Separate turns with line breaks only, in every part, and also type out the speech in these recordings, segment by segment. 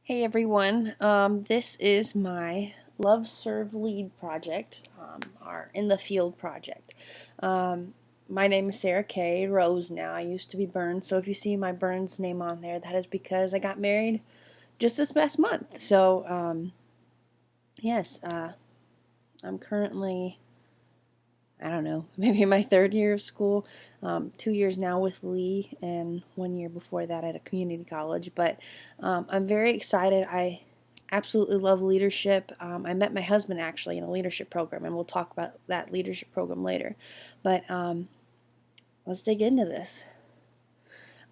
Hey everyone, this is my Love Serve Lead project, our In the Field project. Um, my name is Sarah Kay Rose now. I used to be Burns, so if you see my Burns name on there, that is because I got married just this past month. Yes, I'm currently, I don't know, maybe in my third year of school, 2 years now with Lee, and 1 year before that at a community college. But I'm very excited. I absolutely love leadership. I met my husband actually in a leadership program, and we'll talk about that leadership program later. But let's dig into this.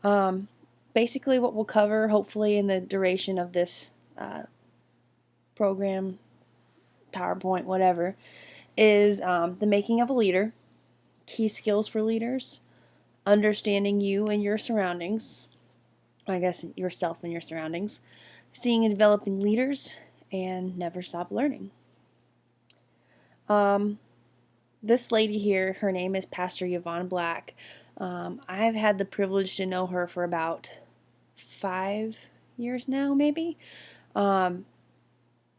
Um, Basically, what we'll cover, hopefully, in the duration of this program, PowerPoint, whatever, is the making of a leader, key skills for leaders, understanding you and your surroundings, I guess yourself and your surroundings, seeing and developing leaders, and never stop learning. This lady here, her name is Pastor Yvonne Black. I've had the privilege to know her for about 5 years now, maybe. Um,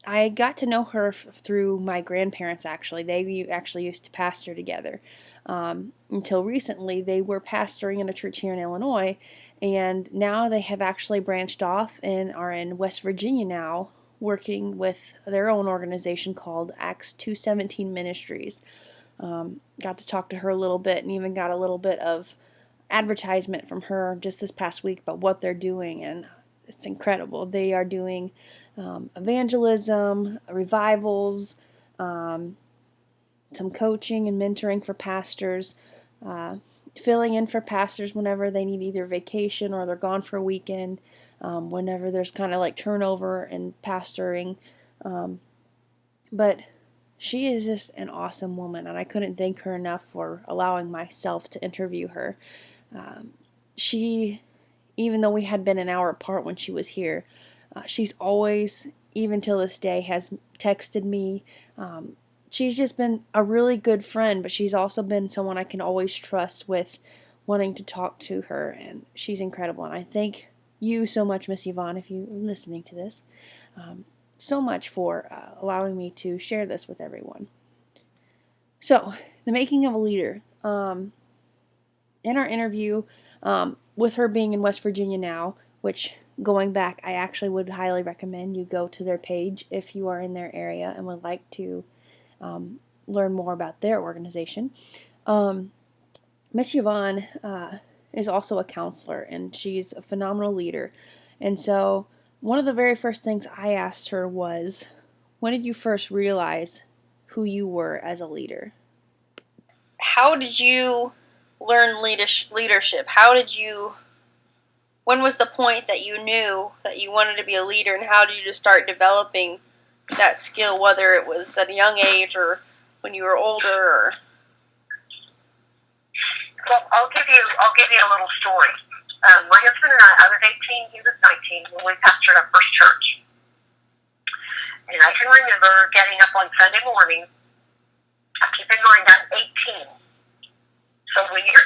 I got to know her through my grandparents, actually. They actually used to pastor together. Until recently, they were pastoring in a church here in Illinois, and now they have actually branched off and are in West Virginia now, working with their own organization called Acts 217 Ministries. Got to talk to her a little bit and even got a little bit of advertisement from her just this past week about what they're doing, and it's incredible. They are doing evangelism, revivals, um, some coaching and mentoring for pastors, uh, filling in for pastors whenever they need either vacation or they're gone for a weekend, whenever there's kind of like turnover and pastoring. But she is just an awesome woman, and I couldn't thank her enough for allowing myself to interview her. She, even though we had been an hour apart when she was here, she's always, even till this day, has texted me. She's just been a really good friend, but she's also been someone I can always trust with wanting to talk to her, and she's incredible. And I thank you so much, Miss Yvonne, if you're listening to this, so much for allowing me to share this with everyone. So, the making of a leader. In our interview, with her being in West Virginia now, which going back, I actually would highly recommend you go to their page if you are in their area and would like to learn more about their organization. Miss Yvonne is also a counselor, and she's a phenomenal leader. And so, one of the very first things I asked her was, when did you first realize who you were as a leader? How did you learn leadership? When was the point that you knew that you wanted to be a leader, and how did you start developing that skill, whether it was at a young age or when you were older?
Well, I'll give you a little story. My husband and I was 18, he was 19 when we pastored our first church. And I can remember getting up on Sunday morning. Keep in mind, I'm 18. So when you're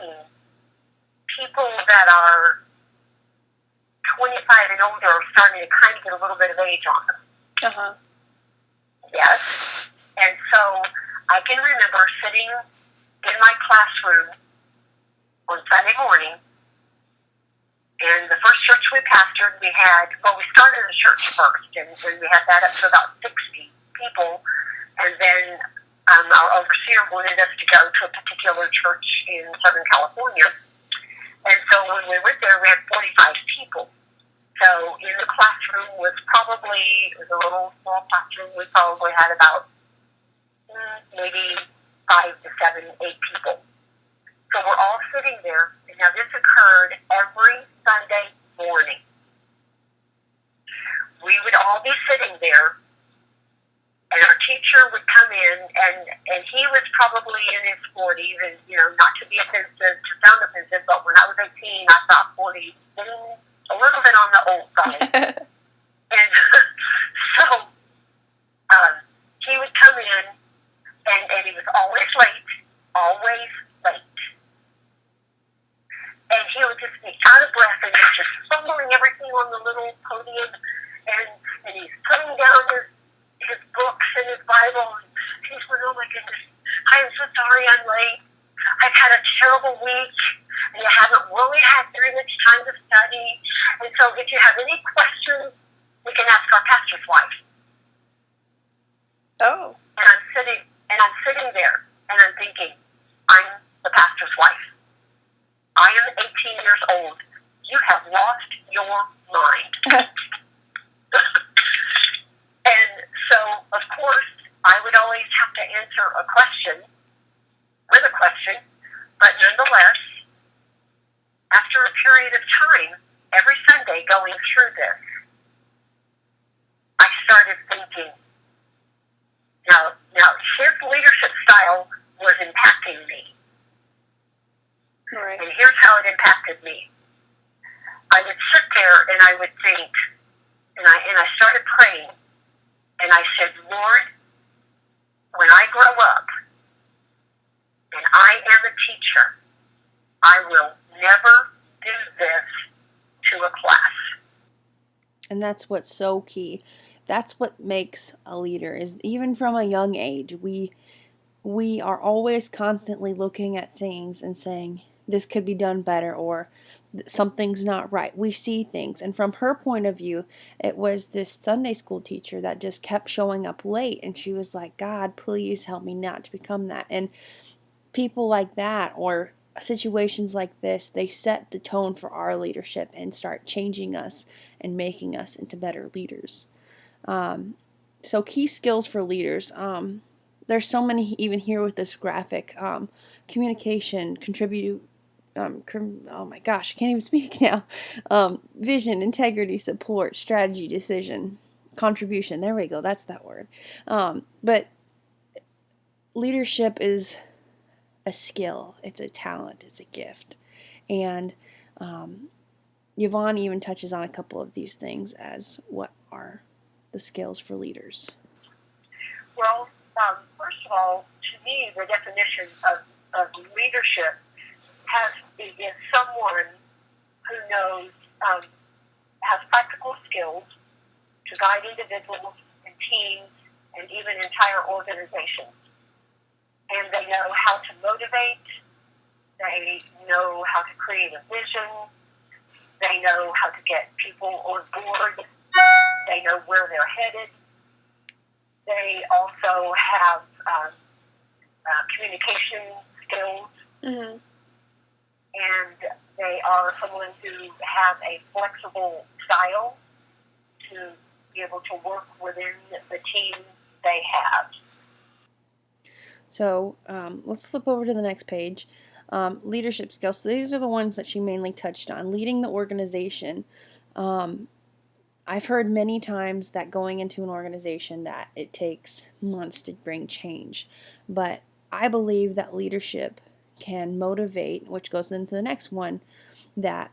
18, people that are 25 and older are starting to kind of get a little bit of age on them.
Uh-huh.
Yes. And so I can remember sitting in my classroom on Sunday morning, and the first church we pastored, we started a church first, and we had that up to about 60 people, and then our overseer wanted us to go to a particular church in Southern California, and so when we went there, we had 45 people. So in the classroom it was a little small classroom, we probably had about maybe 5 to 7, 8 people. So we're all sitting there, and now this occurred every Sunday morning. We would all be sitting there, and our teacher would come in, and he was probably in his 40s, and, not to be offensive, to sound offensive, but when I was 18, I thought 40 was a little bit on the old side. And so he would come in, and he was always late. And he would just be out of breath and just fumbling everything on the little podium. a week, and you haven't really had very much time to study. And so if you have any questions, you can ask our pastor's wife.
Oh.
And I'm sitting there, and I'm thinking, I'm the pastor's wife. I am 18 years old. You have lost your mind. And so, of course, I would always have to answer a question with a question, but nonetheless, after a period of time, every Sunday going through this, I started thinking, now his leadership style was impacting me.
Right.
And here's how it impacted me. I would sit there and I would think, and I started praying, and I said, Lord, when I grow up and I am a teacher, I will never do this to a class.
And that's what's so key. That's what makes a leader, is even from a young age, we are always constantly looking at things and saying, this could be done better, or something's not right. We see things. And from her point of view, it was this Sunday school teacher that just kept showing up late. And she was like, God, please help me not to become that. And people like that, or situations like this, they set the tone for our leadership and start changing us and making us into better leaders. So key skills for leaders. There's so many even here with this graphic. Communication, contribute. Oh my gosh, I can't even speak now. Vision, integrity, support, strategy, decision, contribution. There we go. That's that word. But leadership is a skill. It's a talent. It's a gift. And Yvonne even touches on a couple of these things as what are the skills for leaders.
Well, first of all, to me, the definition of leadership is someone who knows, has practical skills to guide individuals and teams and even entire organizations. And they know how to motivate. They know how to create a vision. They know how to get people on board. They know where they're headed. They also have communication skills.
Mm-hmm.
And they are someone who has a flexible style to be able to work within the team they have.
So let's flip over to the next page. Leadership skills. So these are the ones that she mainly touched on. Leading the organization. I've heard many times that going into an organization that it takes months to bring change. But I believe that leadership can motivate, which goes into the next one, that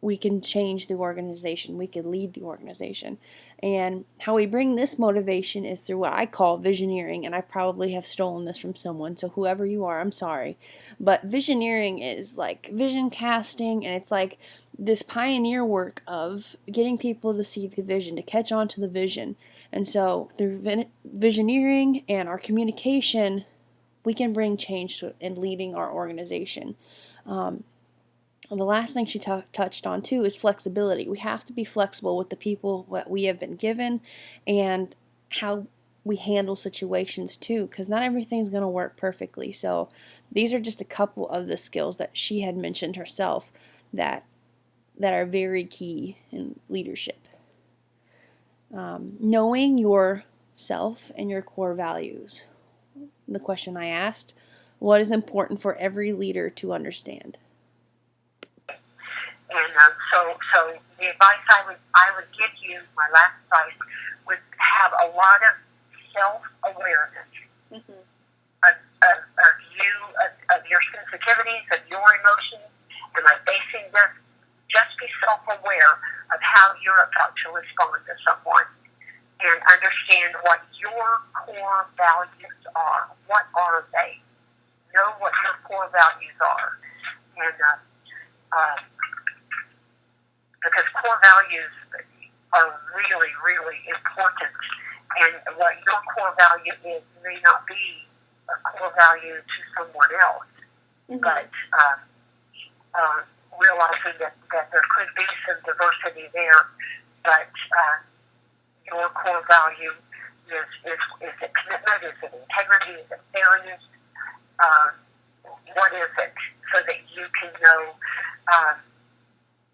we can change the organization. We can lead the organization. And how we bring this motivation is through what I call visioneering, and I probably have stolen this from someone, so whoever you are, I'm sorry. But visioneering is like vision casting, and it's like this pioneer work of getting people to see the vision, to catch on to the vision. And so through visioneering and our communication, we can bring change in leading our organization. The last thing she touched on too is flexibility. We have to be flexible with the people that we have been given and how we handle situations too, because not everything's going to work perfectly. So these are just a couple of the skills that she had mentioned herself that are very key in leadership. Knowing yourself and your core values. The question I asked, what is important for every leader to understand?
And so the advice I would give you, my last advice, would have a lot of self-awareness of you, of your sensitivities, of your emotions. Am I facing this? Just be self-aware of how you're about to respond to someone, and understand what your core values are. What are they? Know what your core values are. And because core values are really, really important. And what your core value is may not be a core value to someone else. Mm-hmm. But realizing that there could be some diversity there, but your core value is it commitment, is it integrity, is it fairness, what is it, so that you can know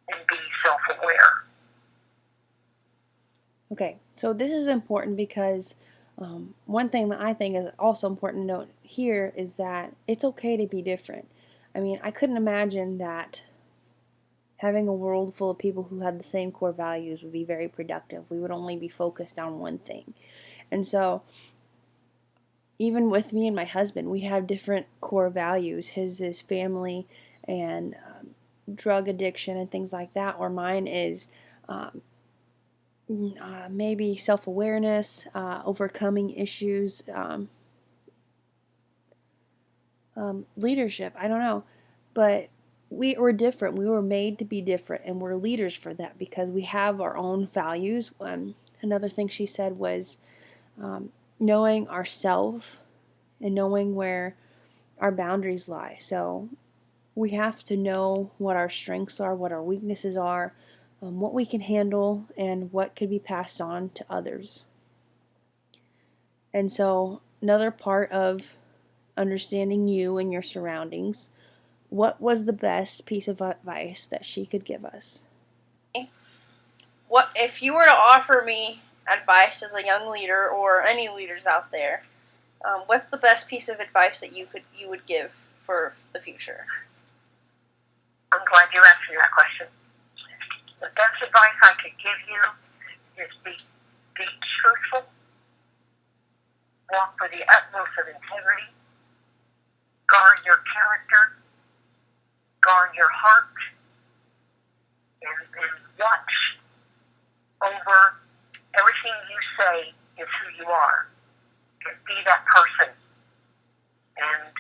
and be self-aware.
Okay, so this is important because one thing that I think is also important to note here is that it's okay to be different. I mean, I couldn't imagine that having a world full of people who had the same core values would be very productive. We would only be focused on one thing. And so, even with me and my husband, we have different core values. His is family and drug addiction and things like that, or mine is um, maybe self-awareness, overcoming issues, leadership. I don't know, but we're different. We were made to be different, and we're leaders for that because we have our own values. Another thing she said was knowing ourselves and knowing where our boundaries lie. So we have to know what our strengths are, what our weaknesses are, what we can handle, and what could be passed on to others. And so, another part of understanding you and your surroundings, what was the best piece of advice that she could give us?
What if you were to offer me advice as a young leader or any leaders out there? What's the best piece of advice that you would give for the future?
I'm glad you asked me that question. The best advice I could give you is be truthful, walk with the utmost of integrity, guard your character, guard your heart, and watch over everything you say is who you are. And be that person. And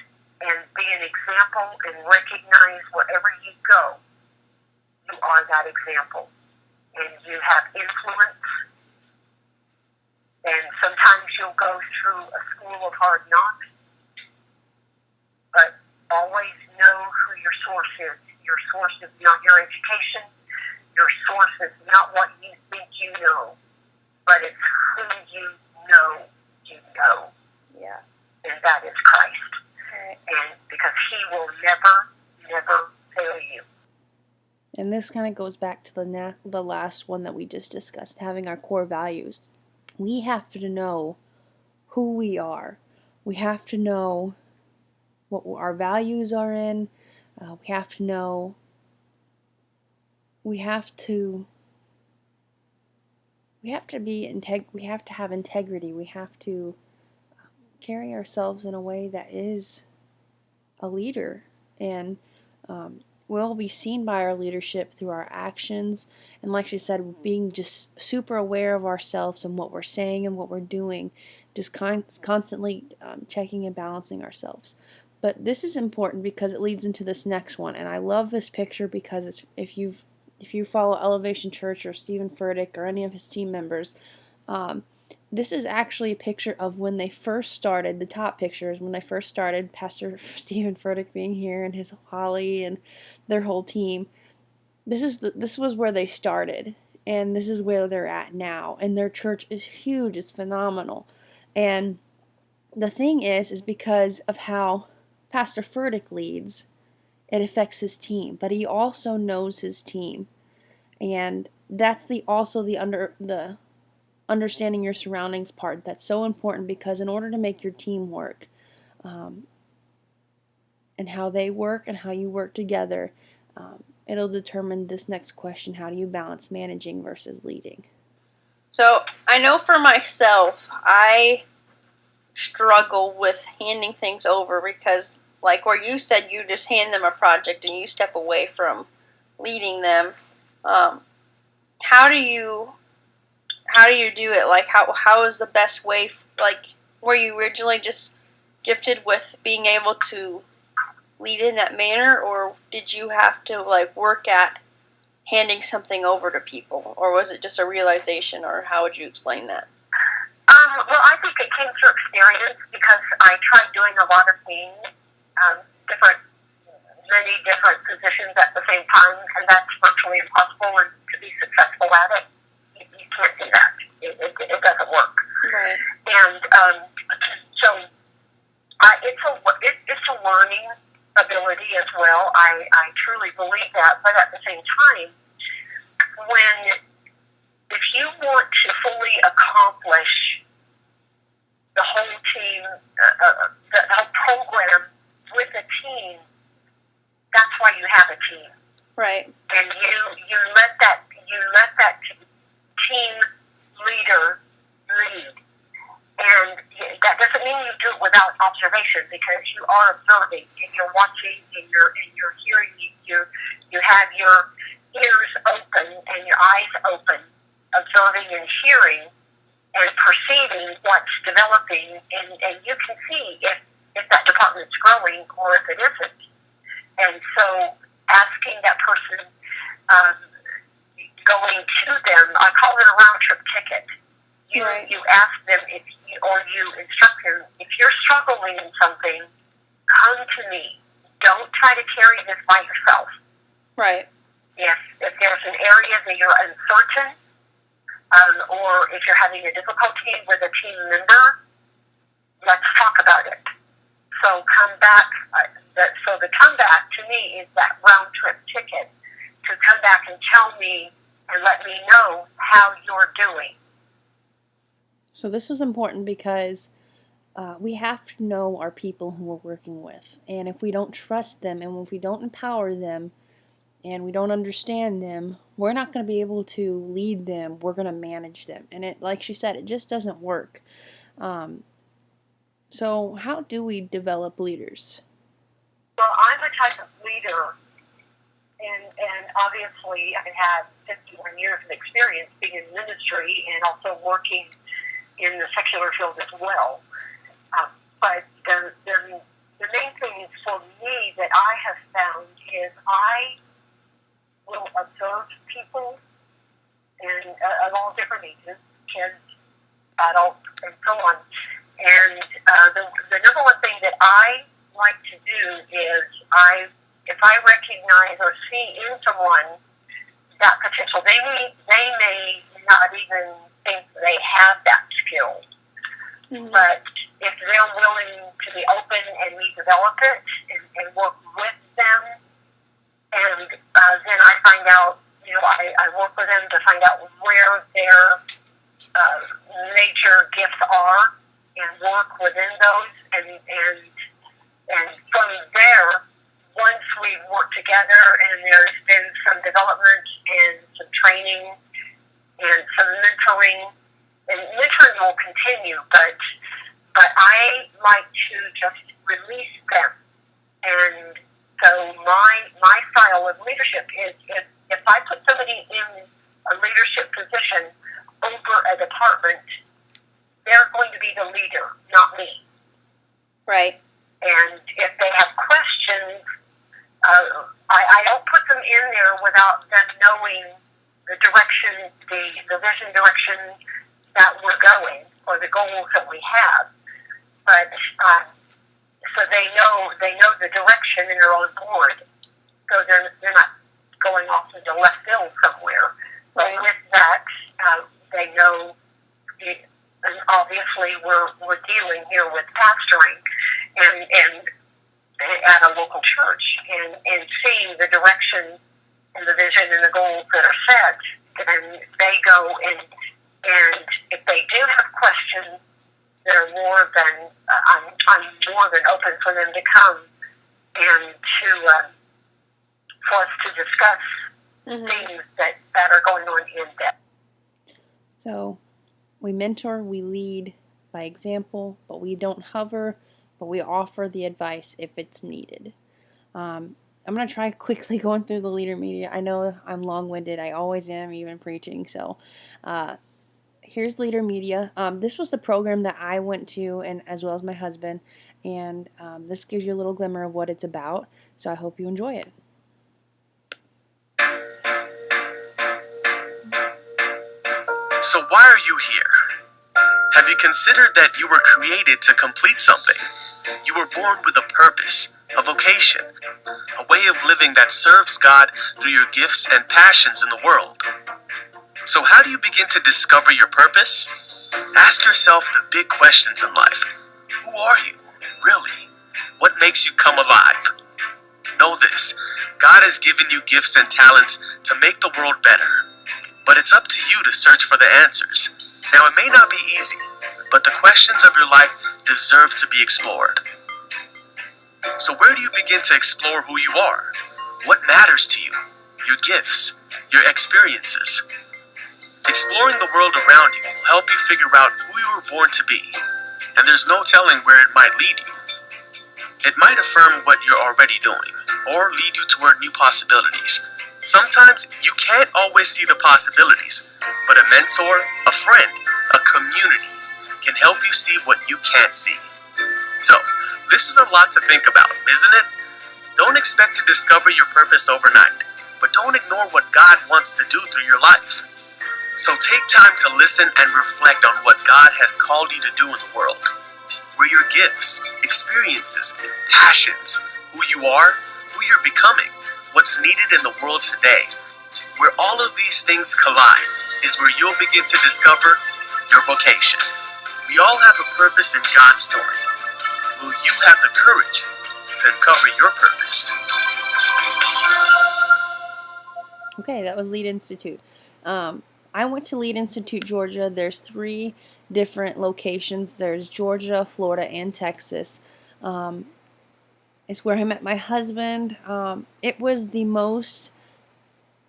be an example and recognize wherever you go, you are that example. And you have influence. And sometimes you'll go through a school of hard knocks. But always know who your source is. Your source is not your education. Your source is not what you think you know. But it's who you know you know.
Yeah.
And that is Christ.
Right.
And because he will never fail you.
And this kind of goes back to the last one that we just discussed, having our core values. We have to know who we are. We have to know what our values are in. We have to know. We have to be we have to have integrity. We have to carry ourselves in a way that is a leader, and we'll be seen by our leadership through our actions, and like she said, being just super aware of ourselves and what we're saying and what we're doing, just constantly checking and balancing ourselves. But this is important because it leads into this next one, and I love this picture because it's, if you follow Elevation Church or Stephen Furtick or any of his team members, this is actually a picture of when they first started. The top picture is when they first started, Pastor Stephen Furtick being here and his Holly and their whole team. This was where they started, and this is where they're at now. And their church is huge, it's phenomenal. And the thing is because of how Pastor Furtick leads, it affects his team, but he also knows his team. And that's the understanding your surroundings part that's so important, because in order to make your team work, and how they work and how you work together, it'll determine this next question: how do you balance managing versus leading?
So I know for myself, I struggle with handing things over because, like where you said, you just hand them a project and you step away from leading them. How do you do it? Like how is the best way? Like, were you originally just gifted with being able to lead in that manner, or did you have to like work at handing something over to people, or was it just a realization, or how would you explain that?
Well, I think it came through experience because I tried doing a lot of things, different many different positions at the same time, and that's virtually impossible. And to be successful at it, you can't do that. It doesn't work.
Right.
And so it's a learning ability as well. I truly believe that. But at the same time, if you want to fully accomplish the whole team, the whole program with a team, that's why you have a team.
Right.
And you let that team leader lead. And that doesn't mean you do it without observation, because you are observing and you're watching and you're hearing. You have your ears open and your eyes open, observing and hearing and perceiving what's developing, and you can see if that department's growing or if it isn't. And so asking that person, going to them, I call it a round trip ticket. You ask them or you instruct them, if you're struggling in something, come to me. Don't try to carry this by yourself.
Right.
If there's an area that you're uncertain, or if you're having a difficulty with a team member, let's talk about it. So come back. So the comeback to me is that round trip ticket to come back and tell me and let me know how you're doing.
So this was important because we have to know our people who we're working with. And if we don't trust them and if we don't empower them and we don't understand them, we're not going to be able to lead them. We're going to manage them. And it, like she said, it just doesn't work. So how do we develop leaders?
Well, I'm a type of leader, and obviously I have 51 years of experience being in ministry and also working in the secular field as well. But the main thing for me that I have found is I will observe people and of all different ages, kids, adults, and so on. And the number one thing that I like to do is if I recognize or see in someone that potential, they may not even think they have that skill. Mm-hmm. But if they're willing to be open and we develop it and work with them, and then I find out, I work with them to find out where their major gifts are and work within those, and from there, once we work together and there's been some development and some training and some mentoring, and mentoring will continue, but I like to just release them. And so my style of leadership is if I put somebody in a leadership position over a department, they're going to be the leader, not me.
Right.
And if they have questions, I don't put them in there without them knowing the direction, the vision direction that we're going, or the goals that we have. But so they know the direction and they're on board. So they're not going off into left field somewhere. But with that, they know. And obviously, we're dealing here with pastoring and at a local church, and seeing the direction and the vision and the goals that are set, and they go and if they do have questions, they're more than I'm more than open for them to come and for us to discuss things that are going on in depth.
So we mentor, we lead by example, but we don't hover, but we offer the advice if it's needed. I'm going to try quickly going through the leader media. I know I'm long-winded. I always am, even preaching. So here's leader media. This was the program that I went to, and as well as my husband. And this gives you a little glimmer of what it's about. So I hope you enjoy it.
So why are you here? Have you considered that you were created to complete something? You were born with a purpose, a vocation, a a way of living that serves God through your gifts and passions in the world. So how do you begin to discover your purpose? Ask yourself the big questions in life. Who are you, really? What makes you come alive? Know this, God has given you gifts and talents to make the world better. But it's up to you to search for the answers. Now, it may not be easy, but the questions of your life deserve to be explored. So where do you begin to explore who you are? What matters to you? Your gifts, your experiences. Exploring the world around you will help you figure out who you were born to be, and there's no telling where it might lead you. It might affirm what you're already doing, or lead you toward new possibilities. Sometimes you can't always see the possibilities, but a mentor, a friend, a community can help you see what you can't see. So, this is a lot to think about, isn't it? Don't expect to discover your purpose overnight, but don't ignore what God wants to do through your life. So take time to listen and reflect on what God has called you to do in the world. Where your gifts, experiences, passions, who you are, who you're becoming, what's needed in the world today. Where all of these things collide is where you'll begin to discover your vocation. We all have a purpose in God's story. Will you have the courage to uncover your purpose?
Okay, that was Lead Institute. I went to Lead Institute, Georgia. There's 3 different locations. There's Georgia, Florida, and Texas. It's where I met my husband. It was the most,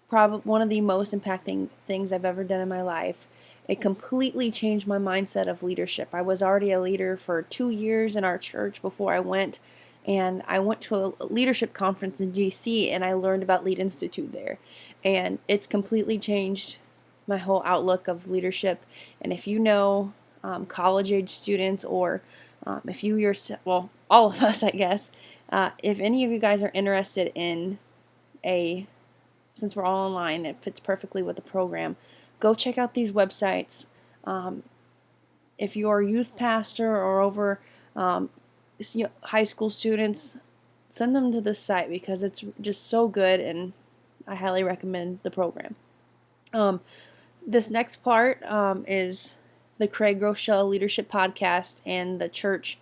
probably one of the most impacting things I've ever done in my life. It completely changed my mindset of leadership. I was already a leader for 2 years in our church before I went, and I went to a leadership conference in DC, and I learned about Lead Institute there. And it's completely changed my whole outlook of leadership. And if you know college age students, or if you yourself, well, all of us, I guess, if any of you guys are interested in since we're all online, it fits perfectly with the program, go check out these websites. If you're a youth pastor or over high school students, send them to this site because it's just so good, and I highly recommend the program. This next part is the Craig Rochelle Leadership Podcast and the Church,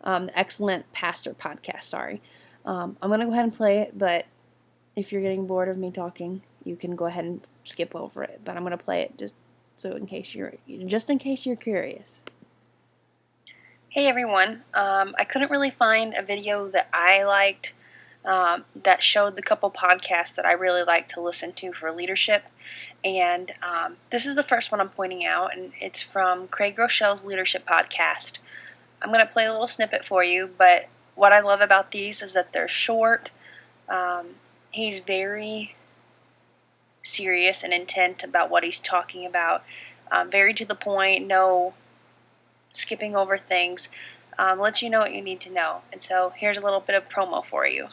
the Excellent Pastor Podcast. Sorry. I'm going to go ahead and play it, but if you're getting bored of me talking, you can go ahead and skip over it. But I'm going to play it just in case you're curious.
Hey everyone, I couldn't really find a video that I liked that showed the couple podcasts that I really like to listen to for leadership. And this is the first one I'm pointing out, and it's from Craig Rochelle's Leadership Podcast. I'm going to play a little snippet for you, but what I love about these is that they're short. He's very serious and intent about what he's talking about, very to the point, no skipping over things, lets you know what you need to know. And so here's a little bit of promo for you.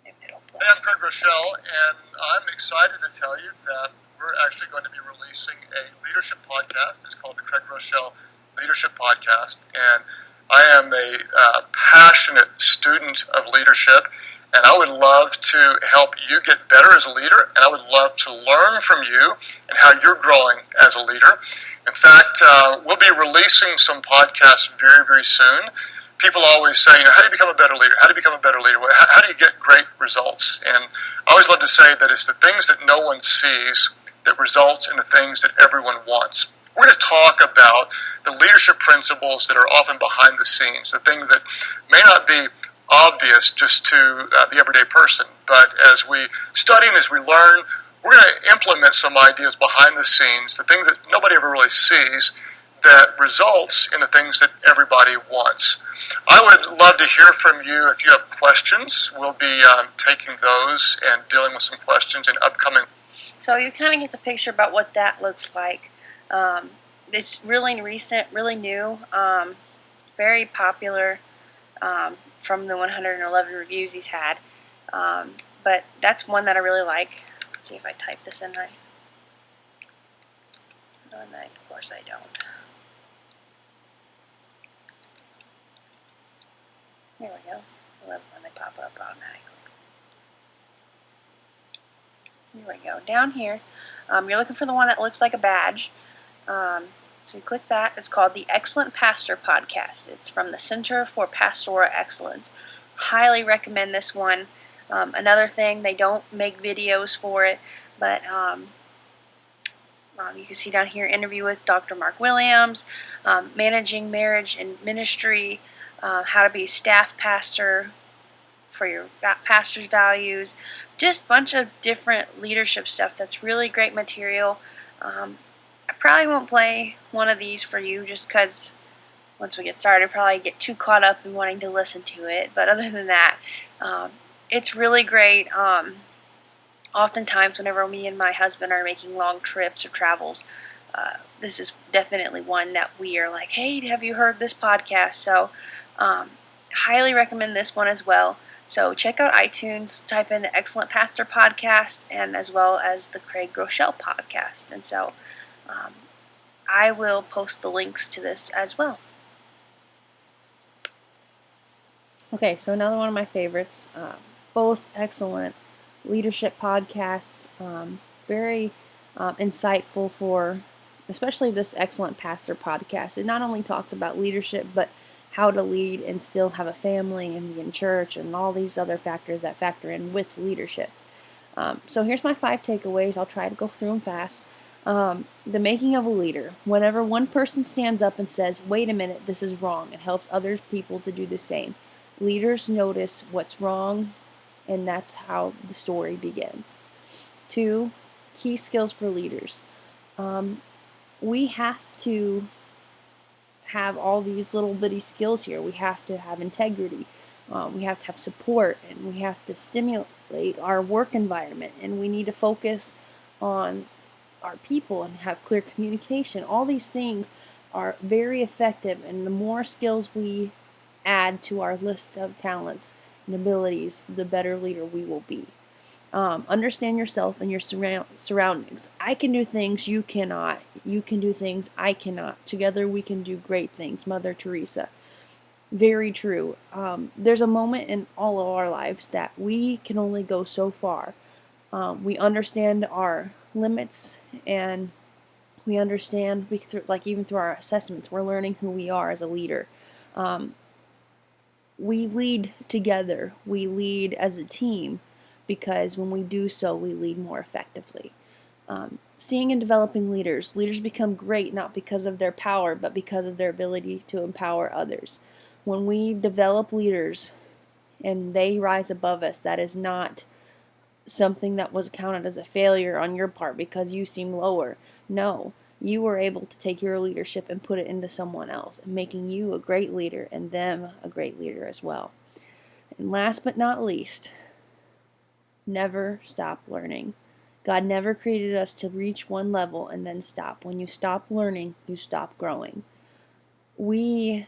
Hey, I'm Craig Rochelle, and I'm excited to tell you that we're actually going to be releasing a leadership podcast. It's called the Craig Rochelle Leadership Podcast, and I am a passionate student of leadership, and I would love to help you get better as a leader, and I would love to learn from you and how you're growing as a leader. In fact, we'll be releasing some podcasts very, very soon. People always say, how do you become a better leader? How do you become a better leader? How do you get great results? And I always love to say that it's the things that no one sees that results in the things that everyone wants. We're going to talk about the leadership principles that are often behind the scenes, the things that may not be obvious just to the everyday person. But as we study and as we learn, we're going to implement some ideas behind the scenes, the things that nobody ever really sees, that results in the things that everybody wants. I would love to hear from you if you have questions. We'll be taking those and dealing with some questions in upcoming.
So you kind of get the picture about what that looks like. It's really recent, really new, very popular from the 111 reviews he's had. But that's one that I really like. Let's see if I type this in right. And of course I don't. Here we go. I love when they pop up automatically. Here we go. Down here, you're looking for the one that looks like a badge. So you click that. It's called the Excellent Pastor Podcast. It's from the Center for Pastoral Excellence. Highly recommend this one. Another thing, they don't make videos for it, but you can see down here, interview with Dr. Mark Williams, managing marriage and ministry, how to be a staff pastor for your pastor's values, just a bunch of different leadership stuff that's really great material. I probably won't play one of these for you just because once we get started, I'll probably get too caught up in wanting to listen to it. But other than that, it's really great. Oftentimes, whenever me and my husband are making long trips or travels, this is definitely one that we are like, hey, have you heard this podcast? So, highly recommend this one as well. So check out iTunes, type in the Excellent Pastor Podcast, and as well as the Craig Groeschel Podcast. And so I will post the links to this as well.
Okay, so another one of my favorites, both excellent leadership podcasts, very insightful for especially this Excellent Pastor Podcast. It not only talks about leadership, but how to lead and still have a family and be in church and all these other factors that factor in with leadership. So here's my 5 takeaways. I'll try to go through them fast. The making of a leader. Whenever one person stands up and says, wait a minute, this is wrong, it helps other people to do the same. Leaders notice what's wrong, and that's how the story begins. 2, key skills for leaders. We have to have all these little bitty skills here. We have to have integrity. We have to have support, and we have to stimulate our work environment, and we need to focus on our people and have clear communication. All these things are very effective, and the more skills we add to our list of talents and abilities, the better leader we will be. Understand yourself and your surroundings. I can do things you cannot. You can do things I cannot. Together we can do great things. Mother Teresa. Very true. There's a moment in all of our lives that we can only go so far. We understand our limits, and we understand, like even through our assessments, we're learning who we are as a leader. We lead together. We lead as a team, because when we do so, we lead more effectively. Seeing and developing leaders. Leaders become great not because of their power, but because of their ability to empower others. When we develop leaders and they rise above us, that is not something that was counted as a failure on your part because you seem lower. No, you were able to take your leadership and put it into someone else, making you a great leader and them a great leader as well. And last but not least, never stop learning. God never created us to reach one level and then stop. When you stop learning, you stop growing. We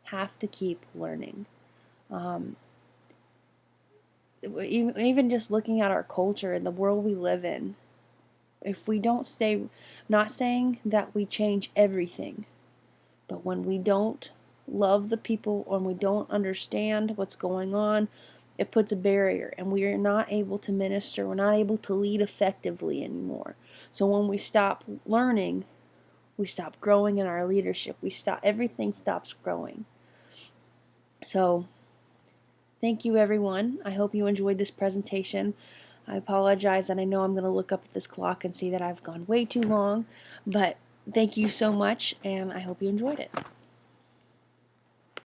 have to keep learning. Even just looking at our culture and the world we live in, if we don't stay, not saying that we change everything, but when we don't love the people or we don't understand what's going on, it puts a barrier, and we are not able to minister. We're not able to lead effectively anymore. So when we stop learning, we stop growing in our leadership. Everything stops growing. So thank you, everyone. I hope you enjoyed this presentation. I apologize, and I know I'm going to look up at this clock and see that I've gone way too long, but thank you so much, and I hope you enjoyed it.